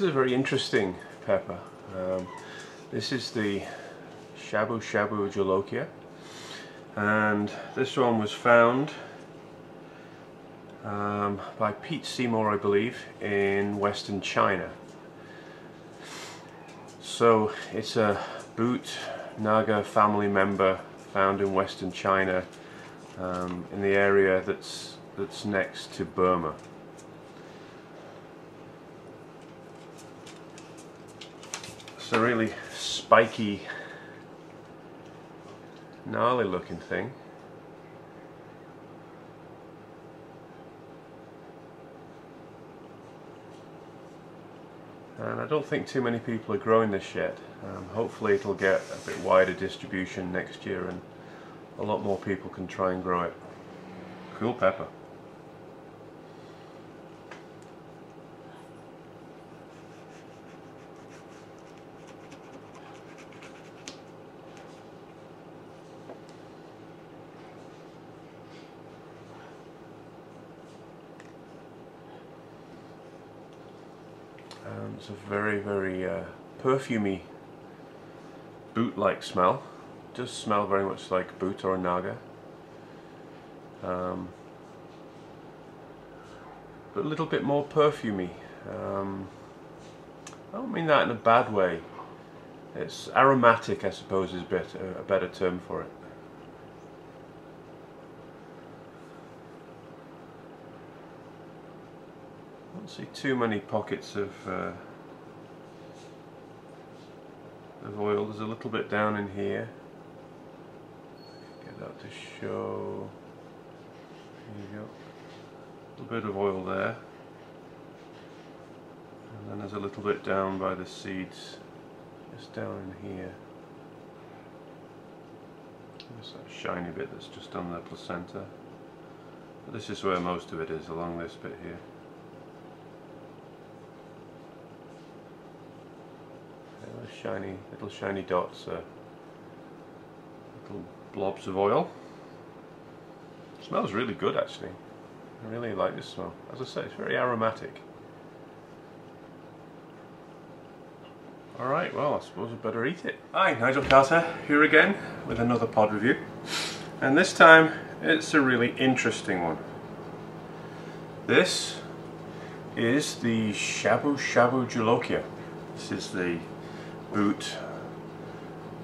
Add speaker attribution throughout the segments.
Speaker 1: This is a very interesting pepper. This is the Shabu Shabu Jolokia, and this one was found by Pete Seymour, I believe, in Western China. So it's a Bhut Naga family member found in Western China, in the area that's next to Burma. It's a really spiky, gnarly looking thing. And I don't think too many people are growing this yet. Hopefully it'll get a bit wider distribution next year and a lot more people can try and grow it. Cool pepper. It's a very, very perfumey, Bhut-like smell. It does smell very much like Bhut or Naga, but a little bit more perfumey. I don't mean that in a bad way. It's aromatic, I suppose, is a better term for it. I don't see too many pockets of oil. There's a little bit down in here. Get that to show. There you go. A little bit of oil there. And then there's a little bit down by the seeds, just down in here. There's that shiny bit that's just on the placenta. But this is where most of it is, along this bit here. Shiny, little shiny dots, little blobs of oil. It smells really good, actually. I really like this smell. As I say, it's very aromatic. Alright, well, I suppose I better eat it. Hi, Nigel Carter here again with another pod review. And this time, it's a really interesting one. This is the Shabu Shabu Jolokia. This is the Bhut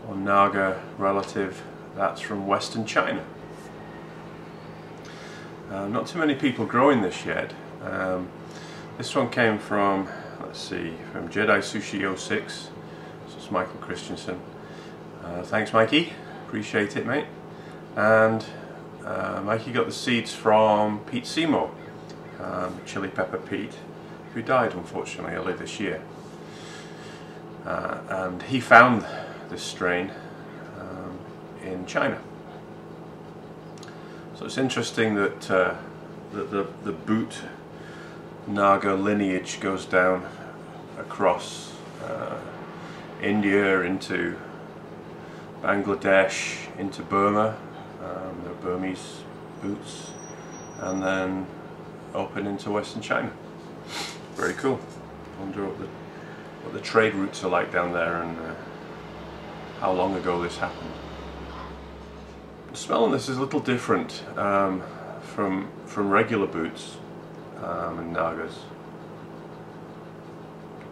Speaker 1: or Naga relative that's from Western China. Not too many people growing this yet. This one came from, let's see, from Jedi Sushi 06. So it's Michael Christensen. Thanks, Mikey. Appreciate it, mate. And Mikey got the seeds from Pete Seymour, Chili Pepper Pete, who died unfortunately early this year. And he found this strain in China. So it's interesting that the Bhut Naga lineage goes down across India into Bangladesh, into Burma, the Burmese Bhuts, and then up and into Western China. Very cool. I wonder what the trade routes are like down there and how long ago this happened. The smell on this is a little different from regular Bhuts and Nagas.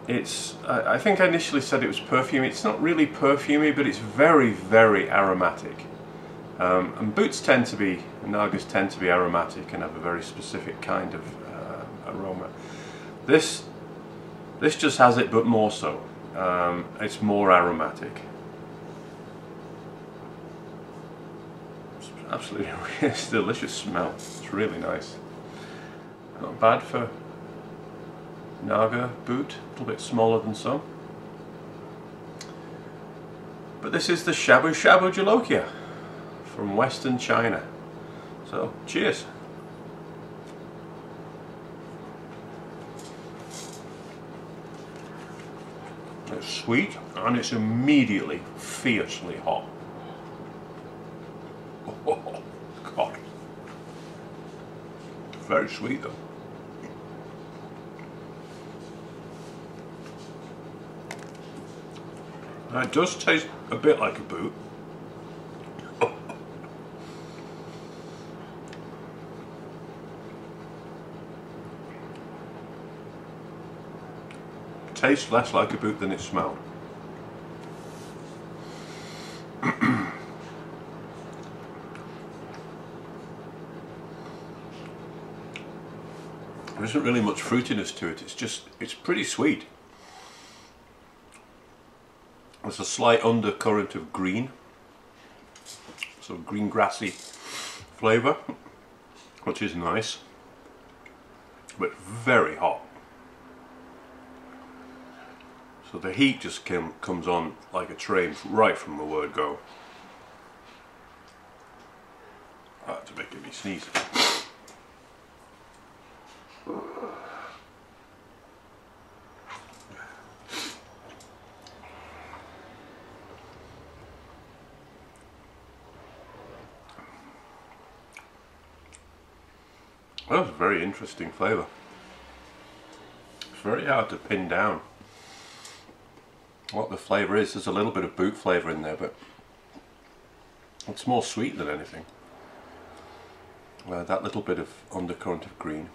Speaker 1: I think I initially said it was perfumey. It's not really perfumey, but it's very, very aromatic. And Bhuts tend to be, Nagas tend to be aromatic and have a very specific kind of aroma. This just has it, but more so. It's more aromatic. It's absolutely it's a delicious smell. It's really nice. Not bad for Naga Bhut, a little bit smaller than some. But this is the Shabu Shabu Jolokia from Western China. So, cheers. It's sweet and it's immediately fiercely hot. Oh, God. Very sweet though. It does taste a bit like a boot. Tastes less like a boot than it smelled. There isn't really much fruitiness to it, it's pretty sweet. There's a slight undercurrent of green, sort of green grassy flavour, which is nice, but very hot. So the heat just comes on like a train right from the word go. That's making me sneeze. That was a very interesting flavour. It's very hard to pin down what the flavour is. There's a little bit of boot flavour in there, but it's more sweet than anything. That little bit of undercurrent of green.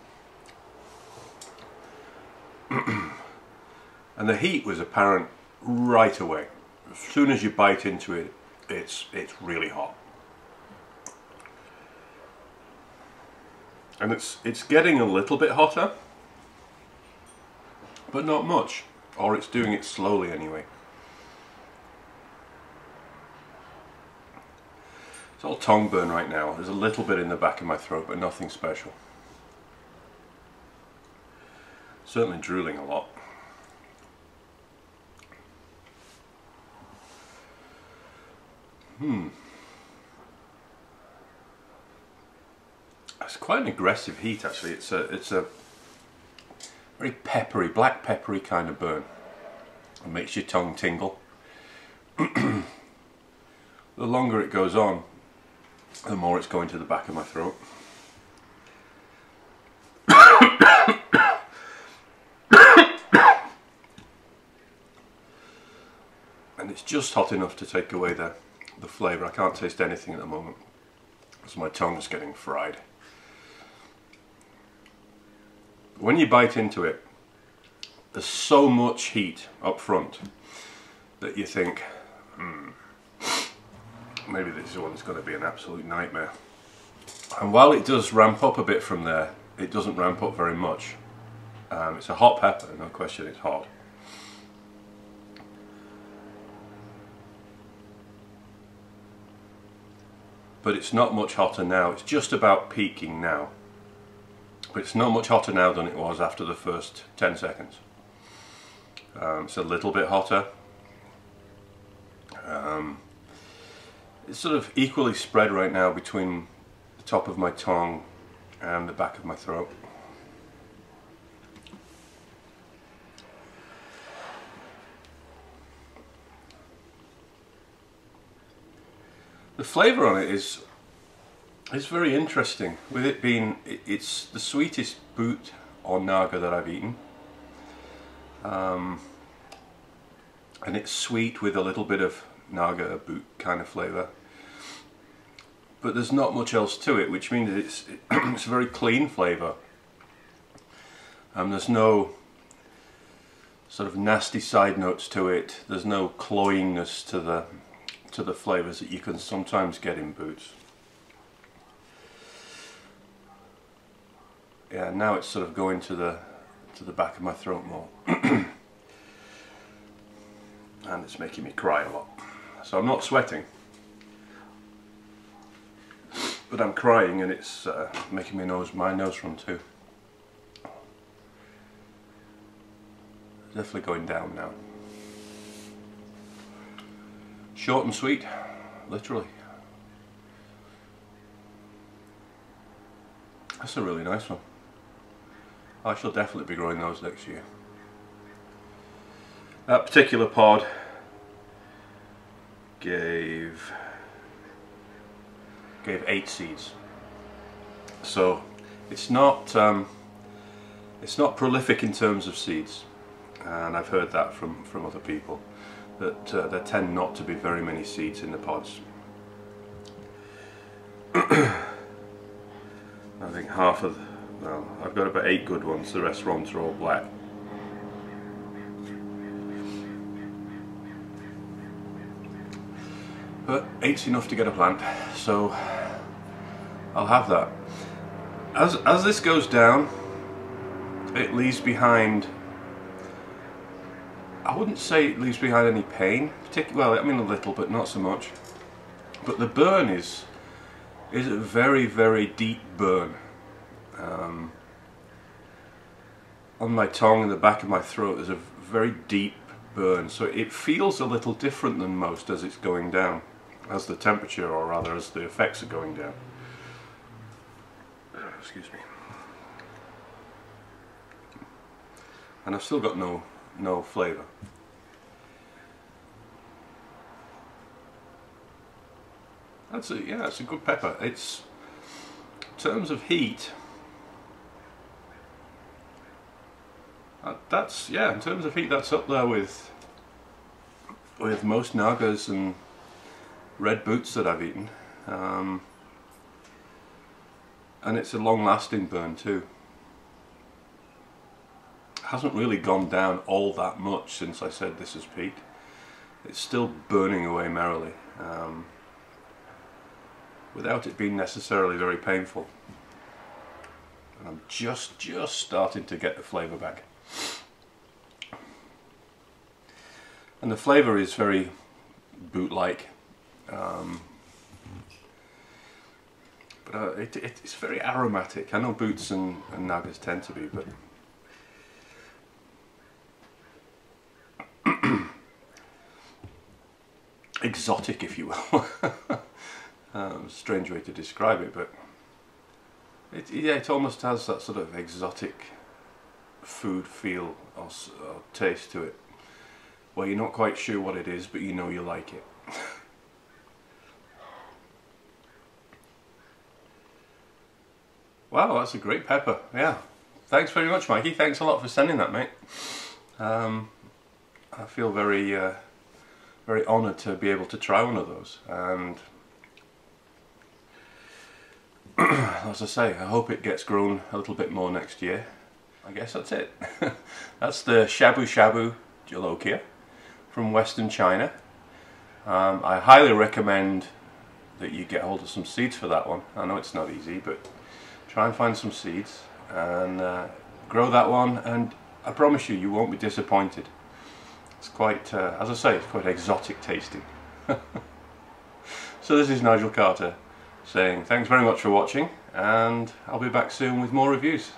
Speaker 1: And the heat was apparent right away. As soon as you bite into it, it's really hot. And it's getting a little bit hotter, but not much, or it's doing it slowly anyway. It's all tongue burn right now. There's a little bit in the back of my throat, but nothing special. Certainly drooling a lot. It's quite an aggressive heat actually. It's a very peppery, black peppery kind of burn. It makes your tongue tingle. The longer it goes on, the more it's going to the back of my throat. And it's just hot enough to take away the flavour. I can't taste anything at the moment, because my tongue's getting fried. When you bite into it, there's so much heat up front that you think, maybe this one's going to be an absolute nightmare. And while it does ramp up a bit from there, it doesn't ramp up very much. It's a hot pepper, no question it's hot. But it's not much hotter now. It's just about peaking now. But it's not much hotter now than it was after the first 10 seconds. It's a little bit hotter. It's sort of equally spread right now between the top of my tongue and the back of my throat. The flavour on it is very interesting, with it being, it's the sweetest boot or Naga that I've eaten. And it's sweet with a little bit of Naga boot kind of flavour. But there's not much else to it, which means it's a very clean flavour. There's no sort of nasty side notes to it. There's no cloyingness to the flavours that you can sometimes get in boots. Yeah, now it's sort of going to the back of my throat more. And it's making me cry a lot. So I'm not sweating, but I'm crying, and it's making my nose run too. Definitely going down now. Short and sweet, literally. That's a really nice one. I shall definitely be growing those next year. That particular pod gave 8 seeds. So it's not prolific in terms of seeds, and I've heard that from other people. that there tend not to be very many seeds in the pods. I think half of, well, I've got about 8 good ones, the restaurants are all black. But 8's enough to get a plant, so I'll have that. As this goes down, it leaves behind, I wouldn't say it leaves behind any pain, well, I mean a little, but not so much. But the burn is a very, very deep burn. On my tongue and the back of my throat there's a very deep burn, so it feels a little different than most as it's going down, as the temperature, or rather as the effects are going down. Excuse me. And I've still got no flavour. Yeah, it's a good pepper. It's, in terms of heat, in terms of heat, that's up there with most Nagas and red boots that I've eaten. And it's a long-lasting burn too. It hasn't really gone down all that much since I said this is Pete. It's still burning away merrily, without it being necessarily very painful. And I'm just starting to get the flavour back. And the flavour is very Bhut-like. But it's very aromatic. I know boots and Nagas tend to be, but exotic, if you will. Strange way to describe it, but it almost has that sort of exotic food feel or taste to it, where you're not quite sure what it is, but you know you like it. Wow, that's a great pepper. Yeah, thanks very much, Mikey. Thanks a lot for sending that, mate. I feel very very honoured to be able to try one of those, and as I say, I hope it gets grown a little bit more next year. I guess that's it. That's the Shabu Shabu Jolokia from Western China. I highly recommend that you get hold of some seeds for that one. I know it's not easy, but try and find some seeds and grow that one, and I promise you, you won't be disappointed. It's quite, as I say, it's quite exotic tasting. So this is Nigel Carter saying thanks very much for watching, and I'll be back soon with more reviews.